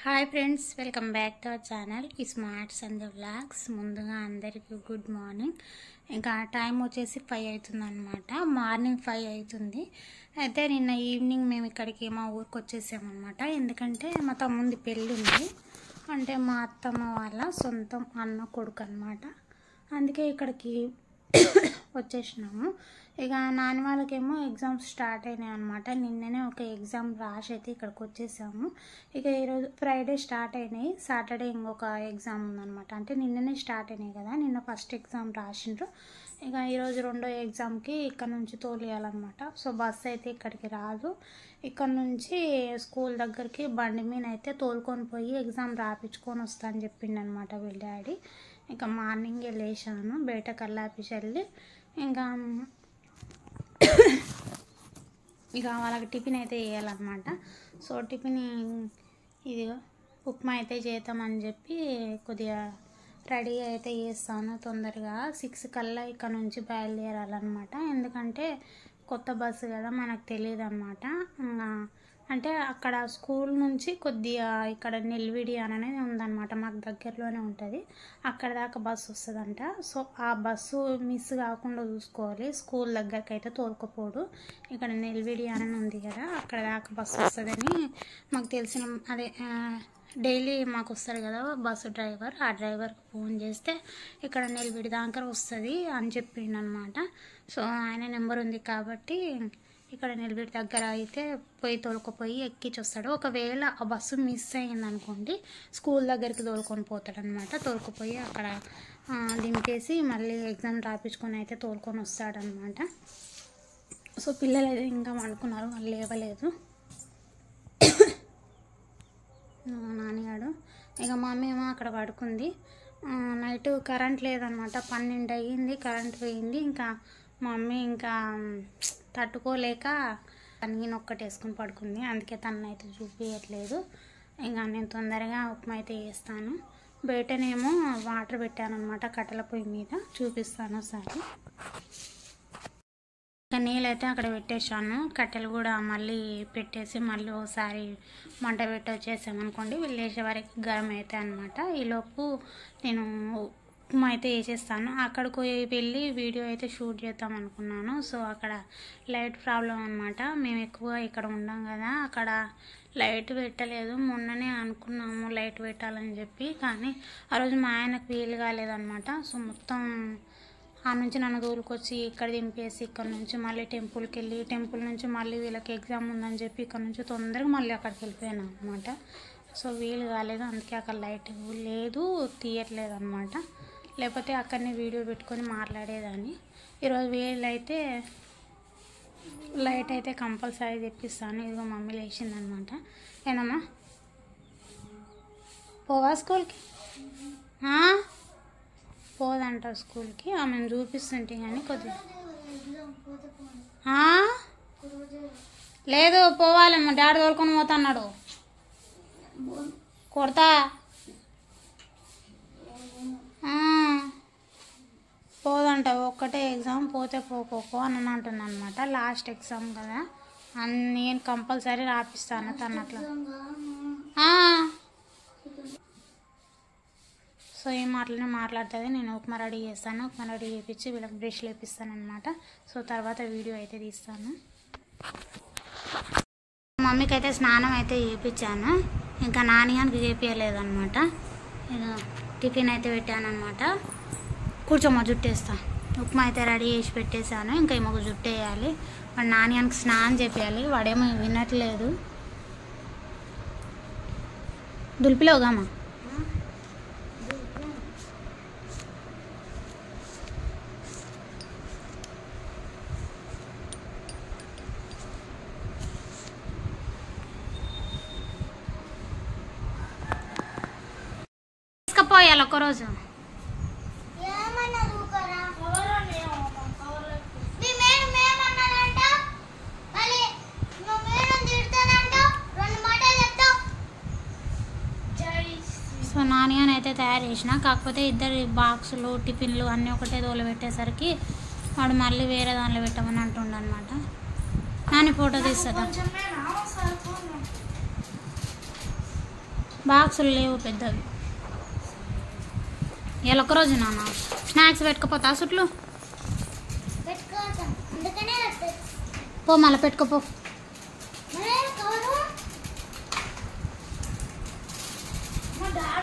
Hi friends, welcome back to our channel smart Sandhya vlogs. ముందుగా అందరికీ good morning. ఇంకా time వచ్చేసి 5 అవుతుంది అనమాట. మార్నింగ్ 5 అవుతుంది. అయితే నిన్న ఈవినింగ్ మేము ఇక్కడికి మా ఊరికి వచ్చేసామన్నమాట. ఎందుకంటే మా తమ్ముంది పెళ్ళి ఉంది, అంటే మా అత్తమ్మ వాళ్ళ సొంతం అన్న కొడుకు అనమాట. అందుకే ఇక్కడికి వచ్చేసినాము. ఇక నాని వాళ్ళకేమో ఎగ్జామ్స్ స్టార్ట్ అయినాయి అనమాట. నిన్ననే ఒక ఎగ్జామ్ రాసి అయితే ఇక్కడికి వచ్చేసాము. ఇక ఈరోజు ఫ్రైడే స్టార్ట్ అయినాయి, సాటర్డే ఇంకొక ఎగ్జామ్ ఉందన్నమాట. అంటే నిన్ననే స్టార్ట్ అయినాయి కదా, నిన్న ఫస్ట్ ఎగ్జామ్ రాసిండ్రు. ఇక ఈరోజు రెండో ఎగ్జామ్కి ఇక్కడ నుంచి తోలియాలన్నమాట. సో బస్సు అయితే ఇక్కడికి రాదు, ఇక్కడ నుంచి స్కూల్ దగ్గరికి బండి మీద అయితే తోలుకొని పోయి ఎగ్జామ్ రాపించుకొని వస్తా అని చెప్పిండు అనమాట వీళ్ళ డాడీ. ఇంకా మార్నింగే లేచాను, బయట కల్లాపి చల్లి ఇంకా ఇక వాళ్ళకి టిఫిన్ అయితే వేయాలన్నమాట. సో టిఫిన్ ఇది ఉప్మా అయితే చేద్దామని చెప్పి కొద్దిగా రెడీ అయితే చేస్తాను. తొందరగా 6 కల్లా ఇక్కడ నుంచి బయలుదేరాలన్నమాట. ఎందుకంటే కొత్త బస్సు కదా, మనకు తెలియదు అనమాట. అంటే అక్కడ స్కూల్ నుంచి కొద్దిగా ఇక్కడ నెల్విడి అనేది ఉందన్నమాట, మాకు దగ్గరలోనే ఉంటుంది. అక్కడ దాకా బస్సు వస్తుందంట. సో ఆ బస్సు మిస్ కాకుండా చూసుకోవాలి. స్కూల్ దగ్గరికి అయితే తోలుకపోడు, ఇక్కడ నెల్విడి అనేది ఉంది కదా, అక్కడ దాకా బస్సు వస్తుందని మాకు తెలిసిన అదే డైలీ మాకు వస్తారు కదా బస్సు డ్రైవర్, ఆ డ్రైవర్కి ఫోన్ చేస్తే ఇక్కడ నెల్విడి దాకా వస్తుంది అని చెప్పిండు అనమాట. సో ఆయన నెంబర్ ఉంది కాబట్టి ఇక్కడ నిలబెట్టి దగ్గర అయితే పోయి తోలుకుపోయి ఎక్కించి వస్తాడు. ఒకవేళ ఆ బస్సు మిస్ అయింది అనుకోండి, స్కూల్ దగ్గరికి తోలుకొని పోతాడు అనమాట. తోలుకుపోయి అక్కడ దింపేసి మళ్ళీ ఎగ్జామ్ రాపించుకొని అయితే తోలుకొని వస్తాడనమాట. సో పిల్లలు అయితే ఇంకా అనుకున్నారు, వాళ్ళు లేవలేదు నాన్నగాడు. ఇక మా అమ్మ ఏమో అక్కడ పడుకుంది. నైట్ కరెంట్ లేదనమాట, 12 అయ్యింది, కరెంట్ పోయింది. ఇంకా మా మమ్మీ ఇంకా తట్టుకోలేక నేను ఒక్కటి వేసుకుని పడుకుంది, అందుకే తనని అయితే చూపించట్లేదు. ఇంకా నేను తొందరగా ఉప్మా అయితే వేస్తాను. బయటనేమో వాటర్ పెట్టాను అనమాట కట్టెల పొయ్యి మీద, చూపిస్తాను ఒకసారి. ఇంకా నీళ్ళైతే అక్కడ పెట్టేసాను, కట్టెలు కూడా మళ్ళీ పెట్టేసి మళ్ళీ ఒకసారి మంట పెట్టి వచ్చేసామనుకోండి, వీళ్ళు వేసే వరకు గరం అవుతాయి అనమాట. ఈలోపు నేను ఉప్మా అయితే వేసేస్తాను. అక్కడికి వెళ్ళి వీడియో అయితే షూట్ చేద్దాం అనుకున్నాను. సో అక్కడ లైట్ ప్రాబ్లం అనమాట, మేము ఎక్కువ ఇక్కడ ఉండం కదా, అక్కడ లైట్ పెట్టలేదు. మొన్ననే అనుకున్నాము లైట్ పెట్టాలని చెప్పి, కానీ ఆ రోజు మా ఆయనకు వీలు కాలేదనమాట. సో మొత్తం ఆ నుంచి నన్ను దూరుకొచ్చి ఇక్కడ దింపేసి ఇక్కడ నుంచి మళ్ళీ టెంపుల్కి వెళ్ళి, టెంపుల్ నుంచి మళ్ళీ వీళ్ళకి ఎగ్జామ్ ఉందని చెప్పి ఇక్కడ నుంచి తొందరగా మళ్ళీ అక్కడికి వెళ్ళిపోయాను అనమాట. సో వీలు కాలేదు, అందుకే అక్కడ లైట్ లేదు, తీయట్లేదు అనమాట. లేకపోతే అక్కడనే వీడియో పెట్టుకొని మాట్లాడేదాన్ని. ఈరోజు వీలైతే లైట్ అయితే కంపల్సరీ తెప్పిస్తాను. ఇదిగో మమ్మీ లేచిందనమాట. ఏనమ్మా పోవా స్కూల్కి? పోదంట స్కూల్కి, ఆమెను చూపిస్తుంటే కానీ కొద్దిగా లేదు పోవాలమ్మా, డాడీ తోలుకొని పోతా అన్నాడు. కొడతా పోదంట, ఒక్కటే ఎగ్జామ్, పోతే పోకో అని అంటున్నాను అనమాట. లాస్ట్ ఎగ్జామ్ కదా, నేను కంపల్సరీ రాపిస్తాను తను అట్లా. సో ఏం మాటలనే మాట్లాడుతుంది. నేను ఉప్మా రెడీ చేస్తాను, ఉప్మా రెడీ చేయించి వీళ్ళకి బ్రష్లు వేపిస్తాను అనమాట. సో తర్వాత వీడియో అయితే తీస్తాను. మమ్మీకి అయితే స్నానం అయితే చేయించాను, ఇంకా నాన్నగానికి చేయించలేదన్నమాట. టిఫిన్ అయితే పెట్టాను అనమాట. కూర్చోమ్మ జుట్టేస్తా. ఉప్మా అయితే రెడీ చేసి పెట్టేశాను, ఇంకా ఏమో జుట్టు వేయాలి. వాడు నాన్నగానికి స్నానం చేయాలి, వాడేమో వినట్లేదు. దులిపిలోగామా తీసుకుపోయాలి ఒక్కరోజు. సో నానియాని అయితే తయారు చేసిన, కాకపోతే ఇద్దరు బాక్సులు టిఫిన్లు అన్నీ ఒకటే దోలు పెట్టేసరికి వాడు మళ్ళీ వేరే దానిలో పెట్టమని అంటుండ అనమాట. నాని ఫోటో తీస్తుందా? బాక్సులు లేవు పెద్దవి. ఇలా ఒకరోజు నాన్న స్నాక్స్ పెట్టుకపోతా సుట్లు పో, మళ్ళీ పెట్టుకోపో.